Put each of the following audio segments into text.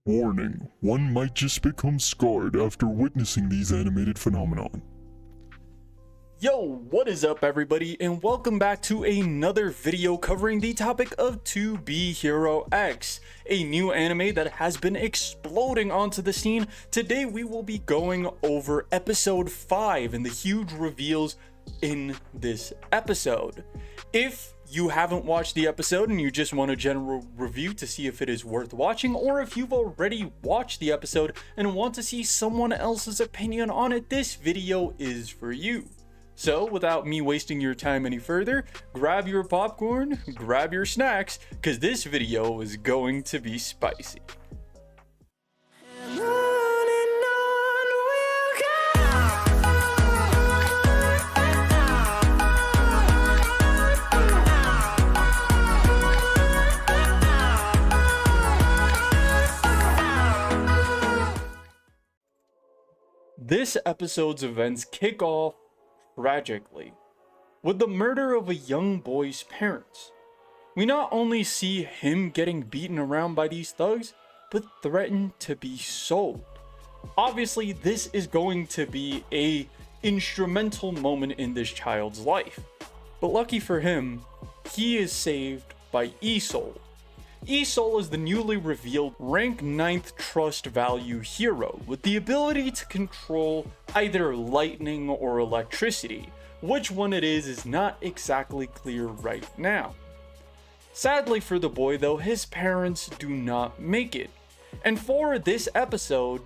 Warning, one might just become scarred after witnessing these animated phenomenon. Yo, what is up everybody, and welcome back to another video covering the topic of To Be Hero X, a new anime that has been exploding onto the scene. Today we will be going over episode 5 and the huge reveals in this episode. If you haven't watched the episode and you just want a general review to see if it is worth watching, or if you've already watched the episode and want to see someone else's opinion on it, this video is for you. So without me wasting your time any further, grab your popcorn, grab your snacks, because this video is going to be spicy. This episode's events kick off tragically with the murder of a young boy's parents. We not only see him getting beaten around by these thugs, but threatened to be sold. Obviously, this is going to be an instrumental moment in this child's life. But lucky for him, he is saved by E-Soul. E-Soul is the newly revealed rank 9th trust value hero with the ability to control either lightning or electricity. Which one it is not exactly clear right now. Sadly for the boy though, his parents do not make it. And for this episode,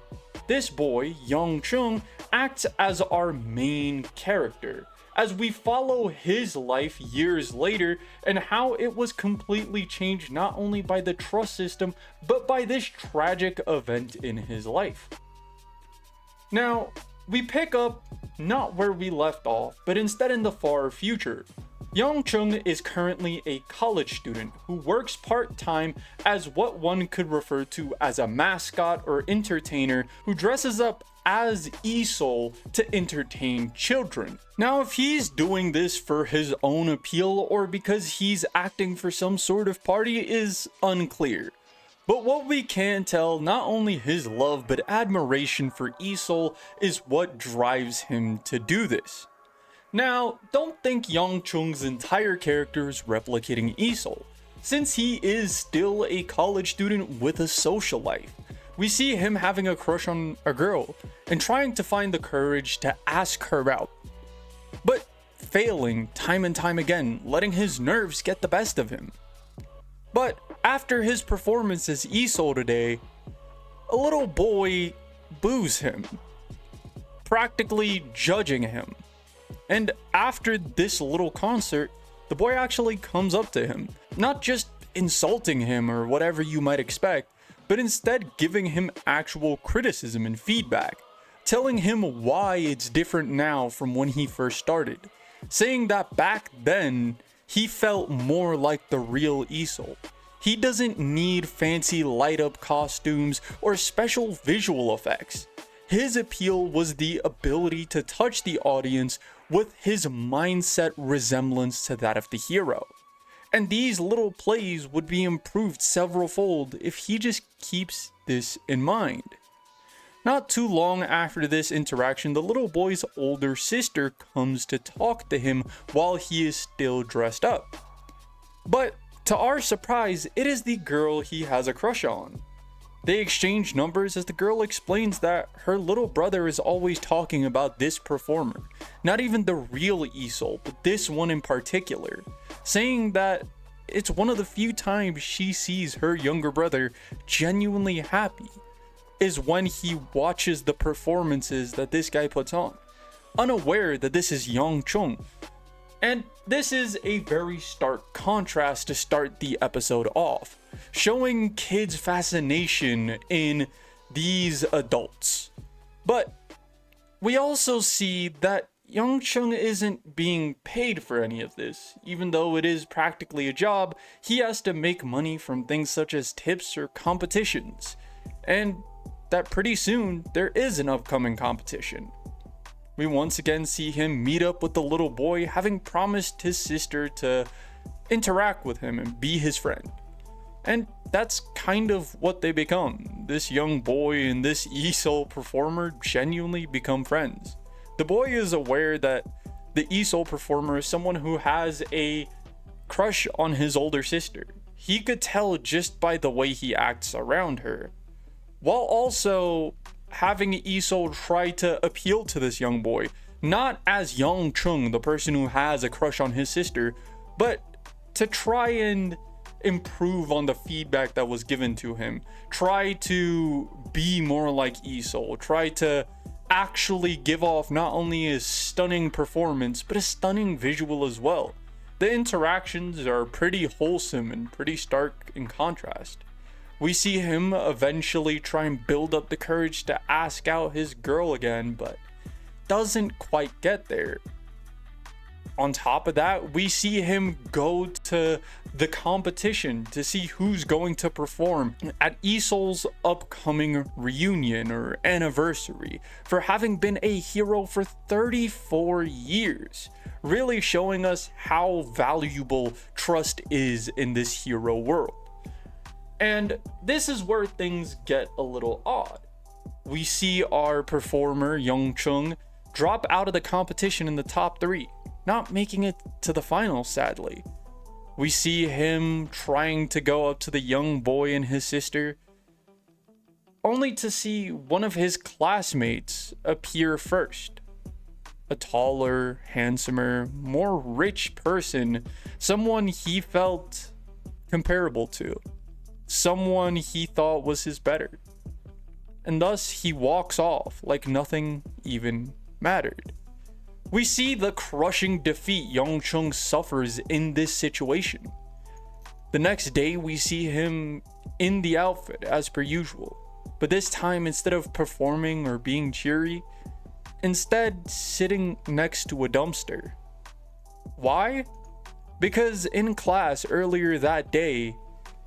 this boy, Young Chung, acts as our main character, as we follow his life years later and how it was completely changed not only by the trust system, but by this tragic event in his life. Now, we pick up not where we left off, but instead in the far future. Young Chung is currently a college student who works part-time as what one could refer to as a mascot or entertainer who dresses up as E-Soul to entertain children. Now, if he's doing this for his own appeal or because he's acting for some sort of party is unclear. But what we can tell, not only his love but admiration for E-Soul is what drives him to do this. Now, don't think Young Chung's entire character is replicating E-Soul, since he is still a college student with a social life. We see him having a crush on a girl and trying to find the courage to ask her out, but failing time and time again, letting his nerves get the best of him. But after his performance as E-Soul today, a little boy boos him, practically judging him. And after this little concert, the boy actually comes up to him, not just insulting him or whatever you might expect, but instead giving him actual criticism and feedback, telling him why it's different now from when he first started, saying that back then, he felt more like the real E-Soul. He doesn't need fancy light-up costumes or special visual effects. His appeal was the ability to touch the audience with his mindset resemblance to that of the hero. And these little plays would be improved several-fold if he just keeps this in mind. Not too long after this interaction, the little boy's older sister comes to talk to him while he is still dressed up. But to our surprise, it is the girl he has a crush on. They exchange numbers as the girl explains that her little brother is always talking about this performer, not even the real E-Soul, but this one in particular, saying that it's one of the few times she sees her younger brother genuinely happy is when he watches the performances that this guy puts on, unaware that this is Young Chung. And this is a very stark contrast to start the episode off, showing kids' fascination in these adults. But we also see that Young Chung isn't being paid for any of this. Even though it is practically a job, he has to make money from things such as tips or competitions. And that pretty soon there is an upcoming competition. We once again see him meet up with the little boy, having promised his sister to interact with him and be his friend. And that's kind of what they become. This young boy and this e-soul performer genuinely become friends. The boy is aware that the e-soul performer is someone who has a crush on his older sister. He could tell just by the way he acts around her, while also having e-soul try to appeal to this young boy, not as Young Chung, the person who has a crush on his sister, but to try and improve on the feedback that was given to him, try to be more like e-soul, try to actually give off not only a stunning performance but a stunning visual as well. The interactions are pretty wholesome and pretty stark in contrast. We see him eventually try and build up the courage to ask out his girl again, but doesn't quite get there. On top of that, we see him go to the competition to see who's going to perform at e-soul's upcoming reunion or anniversary for having been a hero for 34 years, really showing us how valuable trust is in this hero world. And this is where things get a little odd. We see our performer, Young Chung, drop out of the competition in the top 3, not making it to the finals, sadly. We see him trying to go up to the young boy and his sister, only to see one of his classmates appear first. A taller, handsomer, more rich person, someone he felt comparable to, someone he thought was his better. And thus he walks off like nothing even mattered. We see the crushing defeat Young Chung suffers in this situation. The next day we see him in the outfit as per usual, but this time instead of performing or being cheery, instead sitting next to a dumpster. Why? Because in class earlier that day,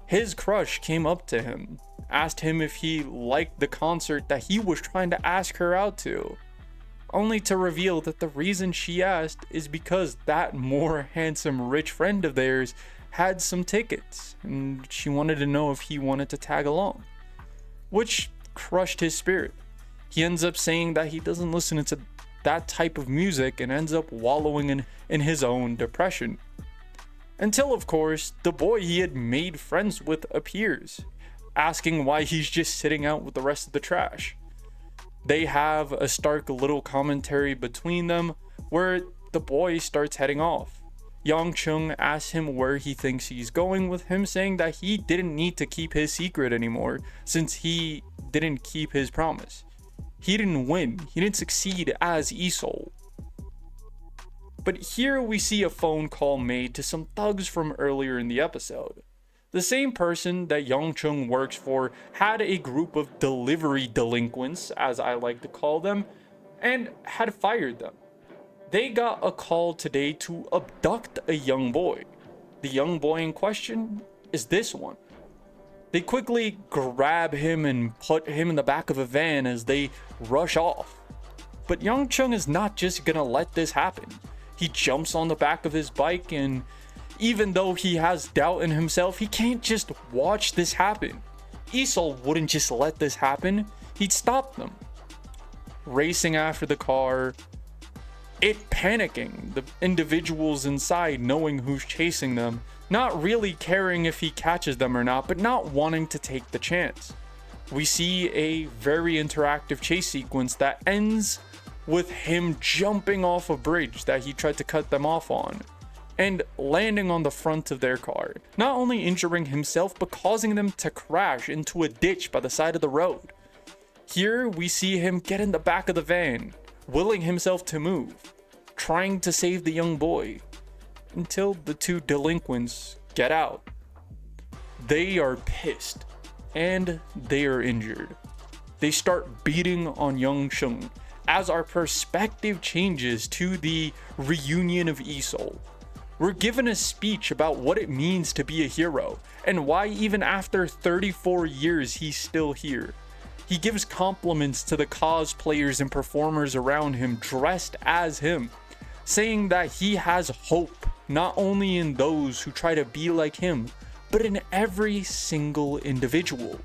his crush came up to him, asked him if he liked the concert that he was trying to ask her out to, only to reveal that the reason she asked is because that more handsome rich friend of theirs had some tickets and she wanted to know if he wanted to tag along, which crushed his spirit. He ends up saying that he doesn't listen to that type of music and ends up wallowing in his own depression. Until, of course, the boy he had made friends with appears, asking why he's just sitting out with the rest of the trash. They have a stark little commentary between them where the boy starts heading off. Young Chung asks him where he thinks he's going, with him saying that he didn't need to keep his secret anymore since he didn't keep his promise. He didn't win, he didn't succeed as e-soul. But here we see a phone call made to some thugs from earlier in the episode. The same person that Young Chung works for had a group of delivery delinquents, as I like to call them, and had fired them. They got a call today to abduct a young boy. The young boy in question is this one. They quickly grab him and put him in the back of a van as they rush off. But Young Chung is not just gonna let this happen. He jumps on the back of his bike, and even though he has doubt in himself, he can't just watch this happen. e-soul wouldn't just let this happen. He'd stop them. Racing after the car, it panicking, the individuals inside knowing who's chasing them, not really caring if he catches them or not, but not wanting to take the chance. We see a very interactive chase sequence that ends with him jumping off a bridge that he tried to cut them off on and landing on the front of their car, not only injuring himself but causing them to crash into a ditch by the side of the road. Here we see him get in the back of the van, willing himself to move, trying to save the young boy, until the two delinquents get out. They are pissed and they are injured. They start beating on Young Chung as our perspective changes to the reunion of e-soul. We're given a speech about what it means to be a hero and why even after 34 years he's still here. He gives compliments to the cosplayers and performers around him dressed as him, saying that he has hope not only in those who try to be like him, but in every single individual,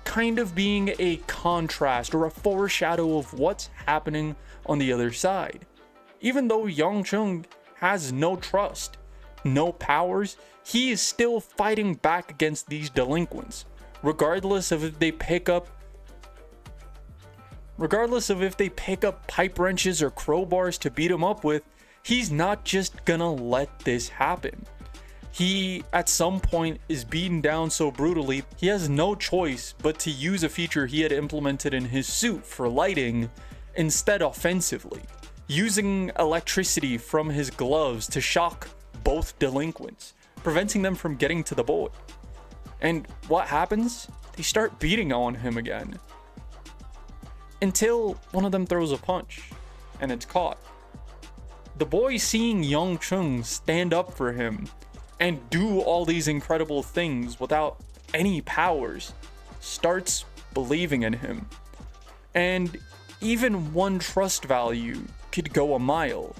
kind of being a contrast or a foreshadow of what's happening on the other side. Even though Yang Chung has no trust, no powers, he is still fighting back against these delinquents, regardless of if they pick up pipe wrenches or crowbars to beat him up with. He's not just gonna let this happen. He, at some point, is beaten down so brutally, he has no choice but to use a feature he had implemented in his suit for lighting instead offensively, using electricity from his gloves to shock both delinquents, preventing them from getting to the boy. And what happens? They start beating on him again, until one of them throws a punch, and it's caught. The boy, seeing Yang Chung stand up for him and do all these incredible things without any powers, starts believing in him. And even one trust value could go a mile.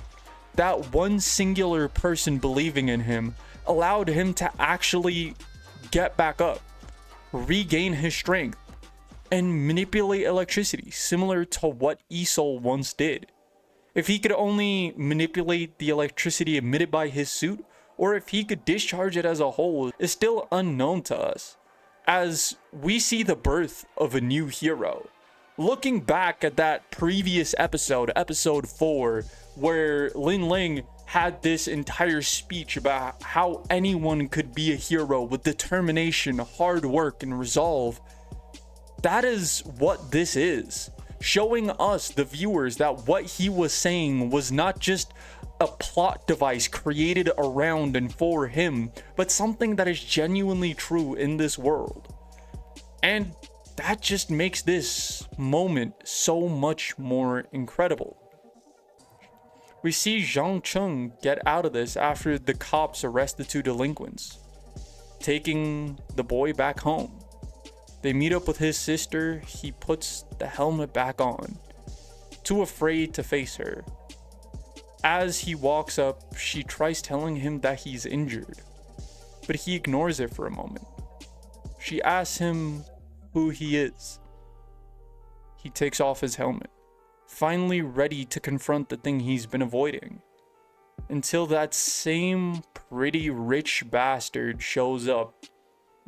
That one singular person believing in him allowed him to actually get back up, regain his strength, and manipulate electricity, similar to what Isol once did. If he could only manipulate the electricity emitted by his suit, or if he could discharge it as a whole, is still unknown to us, as we see the birth of a new hero. Looking back at that previous episode, episode 4, where Lin Ling had this entire speech about how anyone could be a hero with determination, hard work, and resolve, that is what this is. Showing us, the viewers, that what he was saying was not just a plot device created around and for him, but something that is genuinely true in this world. And that just makes this moment so much more incredible. We see Zhang Chung get out of this after the cops arrest the two delinquents, taking the boy back home. They meet up with his sister. He puts the helmet back on, too afraid to face her. As he walks up, she tries telling him that he's injured, but he ignores it for a moment. She asks him who he is. He takes off his helmet, finally ready to confront the thing he's been avoiding, until that same pretty rich bastard shows up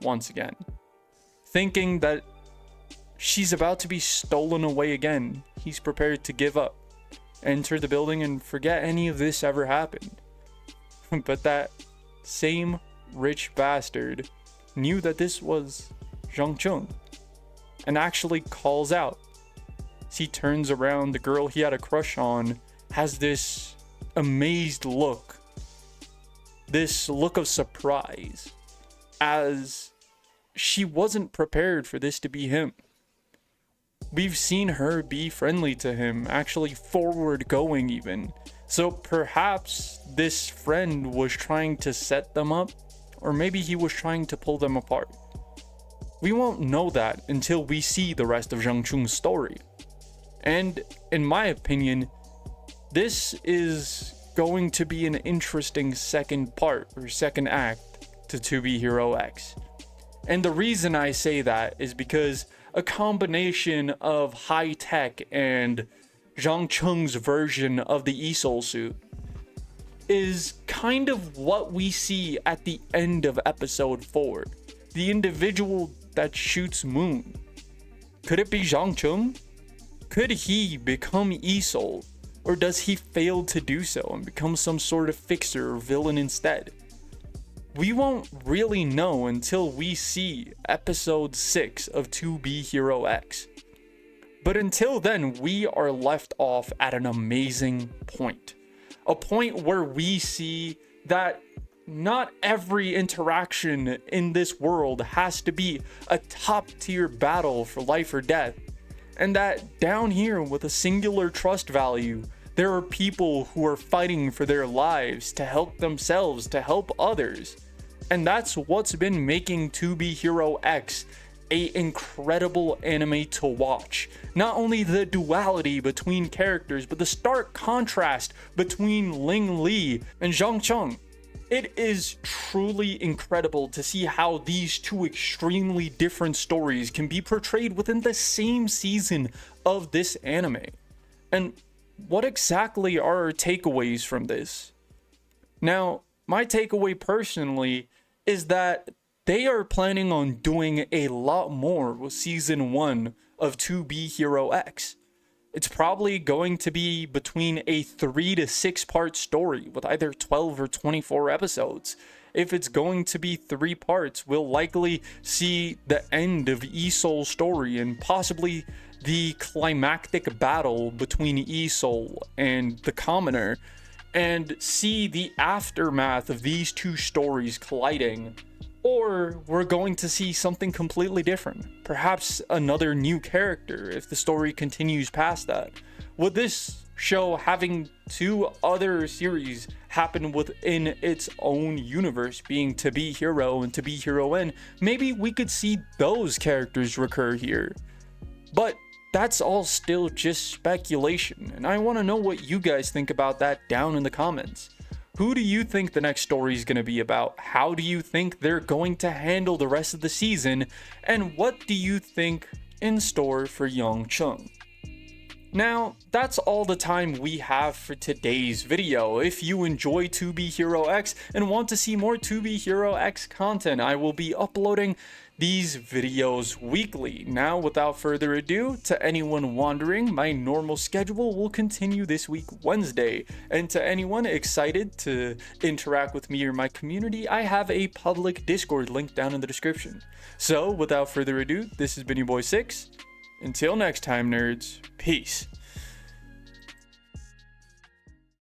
once again. Thinking that she's about to be stolen away again, he's prepared to give up, enter the building, and forget any of this ever happened. But that same rich bastard knew that this was Zhang Chung, and actually calls out. As he turns around, the girl he had a crush on has this amazed look, this look of surprise, as she wasn't prepared for this to be him. We've seen her be friendly to him, actually forward going even. So perhaps this friend was trying to set them up, or maybe he was trying to pull them apart. We won't know that until we see the rest of Zhang Chung's story. And in my opinion, this is going to be an interesting second part or second act to 2B Hero X. And the reason I say that is because a combination of high tech and Zhang Chung's version of the Isol suit is kind of what we see at the end of episode 4. The individual that shoots Moon. Could it be Zhang Chung? Could he become Isol? Or does he fail to do so and become some sort of fixer or villain instead? We won't really know until we see episode 6 of 2B Hero X. But until then, we are left off at an amazing point. A point where we see that not every interaction in this world has to be a top tier battle for life or death. And that down here with a singular trust value, there are people who are fighting for their lives to help themselves, to help others. And that's what's been making 2B Hero X a incredible anime to watch. Not only the duality between characters, but the stark contrast between Ling Li and Zhang Chung. It is truly incredible to see how these two extremely different stories can be portrayed within the same season of this anime. And what exactly are our takeaways from this? Now, my takeaway personally is that they are planning on doing a lot more with season 1 of 2B Hero X. It's probably going to be between a 3 to 6 part story with either 12 or 24 episodes. If it's going to be 3 parts, we'll likely see the end of Isol's story and possibly the climactic battle between Isol and the Commoner, and see the aftermath of these two stories colliding. Or we're going to see something completely different. Perhaps another new character if the story continues past that. With this show having 2 other series happen within its own universe, being To Be Hero and To Be Hero N, maybe we could see those characters recur here. But that's all still just speculation, and I want to know what you guys think about that down in the comments. Who do you think the next story is going to be about? How do you think they're going to handle the rest of the season? And what do you think in store for Young Chung? Now, that's all the time we have for today's video. If you enjoy 2B Hero X and want to see more 2B Hero X content, I will be uploading these videos weekly. Now, without further ado, to anyone wondering, my normal schedule will continue this week Wednesday. And to anyone excited to interact with me or my community, I have a public Discord link down in the description. So, without further ado, this has been your boy 6. Until next time, nerds, peace.